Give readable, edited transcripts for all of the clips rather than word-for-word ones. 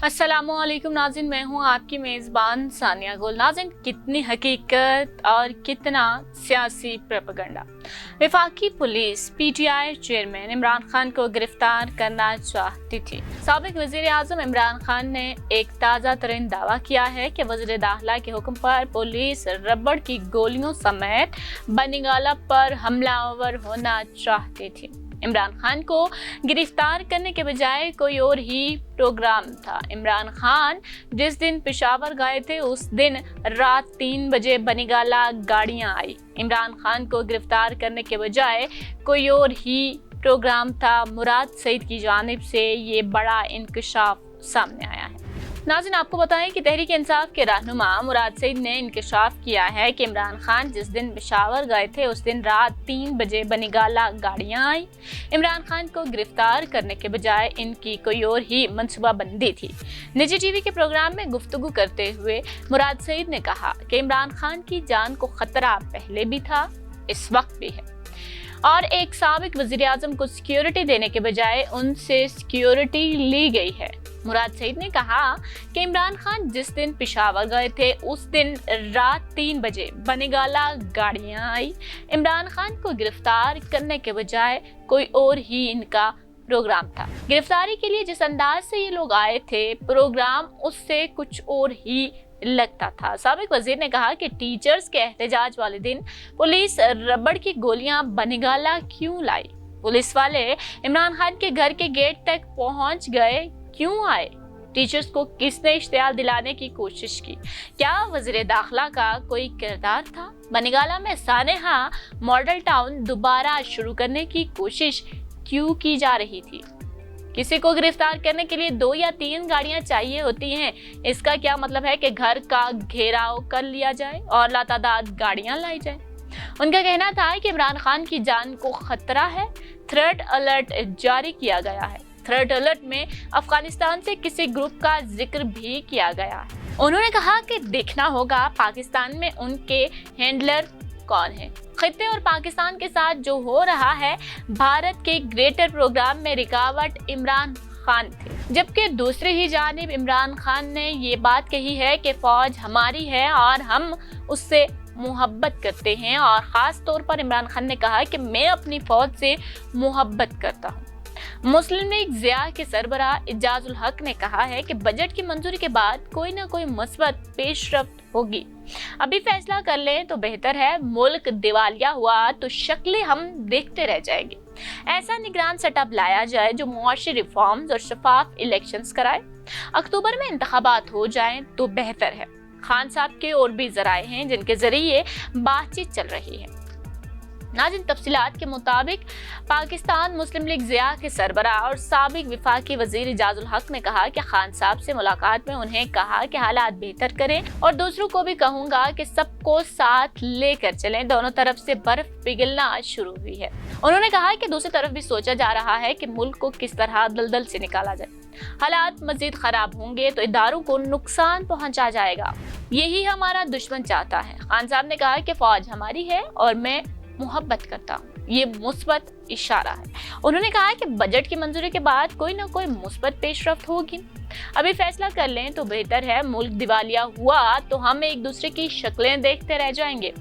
अस्सलामुअलैकुम नाज़रीन, मैं हूँ आपकी मेज़बान सानिया गुल। नाज़रीन, कितनी हकीकत और कितना सियासी प्रोपेगेंडा। वफाकी police PTI chairman Imran Khan को गिरफ्तार करना चाहती थी। साबिक वज़ीर आज़म इमरान खान ने एक ताज़ा तरीन दावा किया है कि वज़ीर दाखिला के हुक्म पर पुलिस रबड़ की गोलियों समेत बनीगाला पर हमलावर होना चाहती थी। इमरान खान को गिरफ्तार करने के बजाय कोई और ही प्रोग्राम था। इमरान खान जिस दिन पेशावर गए थे उस दिन रात 3 बजे बनीगाला गाड़ियां आई। इमरान खान को गिरफ्तार करने के बजाय कोई और ही प्रोग्राम था। मुराद सईद की जानिब से ये बड़ा इंकशाफ सामने आया है। नाज़रीन, आपको बताएं कि तहरीक इंसाफ के रहनुमा मुराद सईद ने इंकशाफ किया है कि इमरान खान जिस दिन पेशावर गए थे उस दिन रात 3 बजे बनीगाला गाड़ियां आई। इमरान खान को गिरफ्तार करने के बजाय इनकी कोई और ही मनसूबाबंदी थी। निजी टीवी के प्रोग्राम में गुफ्तगू करते हुए मुराद सईद ने कहा कि इमरान खान की जान को खतरा पहले भी था, इस वक्त भी है, और एक साबिक वज़ीर आज़म को सिक्योरिटी देने के बजाय उनसे सिक्योरिटी ली गई है। मुराद सईद ने कहा कि इमरान खान जिस दिन पेशावर गए थे उस दिन रात 3 बजे बनीगाला गाड़ियां आई। इमरान खान को गिरफ्तार करने के बजाय कोई और ही इनका प्रोग्राम था। गिरफ्तारी के लिए जिस अंदाज से ये लोग आए थे, प्रोग्राम उससे कुछ और ही लगता था। साबिक वजीर ने कहा कि टीचर्स के एहतजाज वाले दिन पुलिस रबड़ की गोलियां बनीगाला क्यों लाई? पुलिस वाले इमरान खान के घर के गेट तक पहुंच गए क्यों आए? टीचर्स को किसने इश्तियाल दिलाने की कोशिश की? क्या वज़ीर दाखिला का कोई किरदार था? बनीगाला में सानेहा मॉडल टाउन दोबारा शुरू करने की कोशिश क्यों की जा रही थी? किसी को गिरफ्तार करने के लिए 2 या 3 गाड़ियां चाहिए होती हैं। इसका क्या मतलब है कि घर का घेराव कर लिया जाए और लातादाद गाड़ियां लाई जाए? उनका कहना था कि इमरान खान की जान को खतरा है। थ्रेट अलर्ट जारी किया गया है। थ्रेट अलर्ट में अफगानिस्तान से किसी ग्रुप का जिक्र भी किया गया है। उन्होंने कहा कि देखना होगा पाकिस्तान में उनके हैंडलर कौन है। खित्ते और पाकिस्तान के साथ जो हो रहा है, भारत के ग्रेटर प्रोग्राम में रुकावट इमरान खान थे, जबकि दूसरी ही जानिब इमरान खान ने ये बात कही है कि फौज हमारी है और हम उससे मोहब्बत करते हैं। और ख़ास तौर पर इमरान खान ने कहा कि मैं अपनी फौज से मोहब्बत करता हूँ। मुस्लिम लीग ज़िया के सरबराह इजाजुल हक ने कहा है कि बजट की मंजूरी के बाद कोई ना कोई मुस्बत पेशरफ्त होगी। अभी फैसला कर लें तो बेहतर है। मुल्क दिवालिया हुआ तो शक्लें हम देखते रह जाएंगे। ऐसा निगरान सेटअप लाया जाए जो मुआशी रिफॉर्म्स और शफाफ इलेक्शंस कराए। अक्टूबर में इंतखाबात हो जाएं तो बेहतर है। खान साहब के और भी जराए हैं जिनके जरिए बातचीत चल रही है। नाज़रीन, तफसीलात के मुताबिक पाकिस्तान मुस्लिम लीग ज़िया के सरबराह और साबिक वफाकी वज़ीर इजाजुल हक ने कहा कि खान साहब से मुलाकात में उन्हें कहा कि हालात बेहतर करें और दूसरों को भी कहूँगा कि सबको साथ लेकर चलें। दोनों तरफ से बर्फ पिघलना शुरू हुई है। उन्होंने कहा कि दूसरी तरफ भी सोचा जा रहा है कि मुल्क को किस तरह दलदल से निकाला जाए। हालात मजीद खराब होंगे तो इदारों को नुकसान पहुंचा जाएगा। यही हमारा दुश्मन चाहता है। खान साहब ने कहा कि फौज हमारी है और मैं मोहब्बत करता हूँ। ये मुस्बत इशारा है। उन्होंने कहा कि बजट की मंजूरी के बाद कोई ना कोई मुस्बत पेशरफ्त होगी। अभी फैसला कर लें तो बेहतर है। मुल्क दिवालिया हुआ तो हम एक दूसरे की शक्लें देखते रह जाएंगे।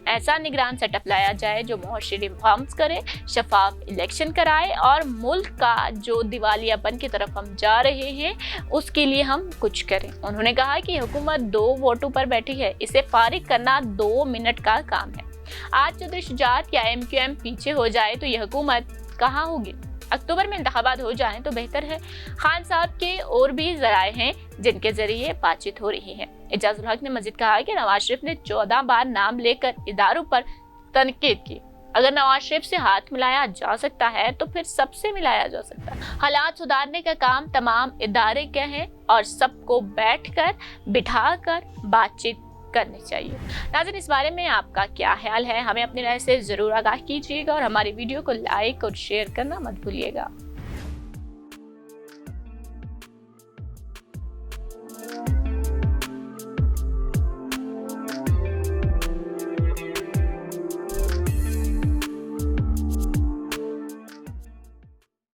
ऐसा निगरान सेटअप लाया जाए जो मुआशी रिफॉर्म्स करे, शफाफ इलेक्शन कराए और मुल्क का जो दिवालियापन की तरफ हम जा रहे हैं उसके लिए हम कुछ करें। उन्होंने कहा कि हुकूमत 2 वोटों पर बैठी है, इसे फारिग करना 2 मिनट का काम है। आज चौधरी शुजात या MQM पीछे हो जाए तो यह हुकूमत कहाँ होगी? अक्टूबर में इंतखाबात हो जाएं तो बेहतर है। खान साहब के और भी जराए हैं जिनके जरिए बातचीत हो रही है। इजाजुल हक ने मजीद कहा कि नवाज शरीफ ने 14 बार नाम लेकर इदारों पर तनकीद की। अगर नवाज शरीफ से हाथ मिलाया जा सकता है तो फिर सबसे मिलाया जा सकता है। हालात सुधारने का काम तमाम इदारे के हैं और सबको बैठकर बिठाकर बातचीत करनी चाहिए। नाज़रीन, इस बारे में आपका क्या ख्याल है? हमें अपनी राय से जरूर आगाह कीजिएगा और हमारी वीडियो को लाइक और शेयर करना मत भूलिएगा।